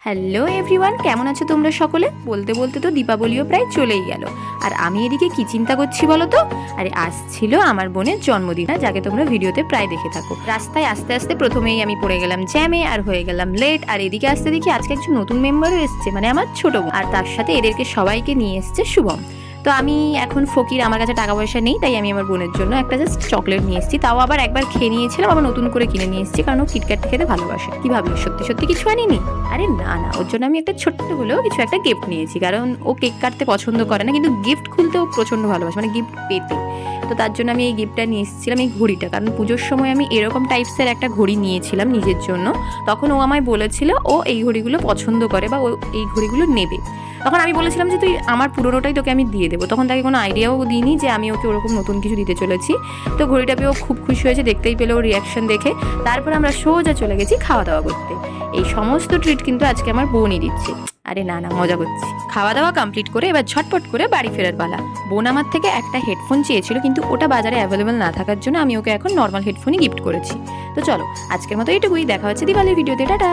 Hello everyone, কেমন আছো তোমরা সকলে? বলতে বলতে তো দীপাবলিও প্রায় চলেই গেল, আর আমি এদিকে কি চিন্তা করছি বলো তো? আরে আসছিল আমার বোনের জন্মদিন, যাকে তোমরা ভিডিওতে প্রায় দেখে থাকো। রাস্তায় আস্তে আস্তে প্রথমেই আমি পড়ে গেলাম জ্যামে আর হয়ে গেলাম লেট। আর এদিকে আসতে দেখি আজকে একজন নতুন মেম্বারও এসছে, মানে আমার ছোট বোন, আর তার সাথে এদেরকে সবাইকে নিয়ে এসছে শুভম। তো আমি এখন ফকির, আমার কাছে টাকা পয়সা নেই, তাই আমি আমার বোনের জন্য একটা জাস্ট চকলেট নিয়ে এসেছি। তাও আবার একবার খেয়ে নিয়েছিলাম, আবার নতুন করে কিনে নিয়ে এসেছি, কারণ ও কিটক্যাট খেতে ভালোবাসে। কি ভাবলি সত্যি সত্যি কিছু আনিনি? আরে না না, ওর জন্য আমি একটা ছোট্ট হলেও কিছু একটা গিফট নিয়েছি, কারণ ও কেক কাটতে পছন্দ করে না, কিন্তু গিফট খুলতে ও প্রচণ্ড ভালোবাসে, মানে গিফট পেতে। তো তার জন্য আমি এই গিফটটা নিয়ে এসেছিলাম, এই ঘড়িটা। কারণ পুজোর সময় আমি এরকম টাইপসের একটা ঘড়ি নিয়েছিলাম নিজের জন্য। তখন ও আমায় বলেছিল ও এই ঘড়িগুলো পছন্দ করে বা ও এই ঘড়িগুলো নেবে। তখন আমি বলেছিলাম যে তুই আমার পুরোনোটাই তোকে আমি দিয়ে দেবো। তখন তাকে কোনো আইডিয়াও দিইনি যে আমি ওকে ওরকম নতুন কিছু দিতে চলেছি। তো ঘড়িটা পেয়েও খুব খুশি হয়েছে, দেখতেই পেলো ওর রিয়াকশন দেখে। তারপর আমরা সোজা চলে গেছি খাওয়া দাওয়া করতে। এই সমস্ত ট্রিট কিন্তু আজকে আমার বোনই দিচ্ছে। আরে না না, মজা করছি। খাওয়া দাওয়া কমপ্লিট করে এবার ঝটপট করে বাড়ি ফেরার পালা। বোন আমার থেকে একটা হেডফোন চেয়েছিল, কিন্তু ওটা বাজারে অ্যাভেলেবেল না থাকার জন্য আমি ওকে এখন নর্মাল হেডফোনই গিফট করেছি। তো চলো, আজকের মতো এটুকুই। দেখা হচ্ছে দিওয়ালির ভিডিওতে। টাটা।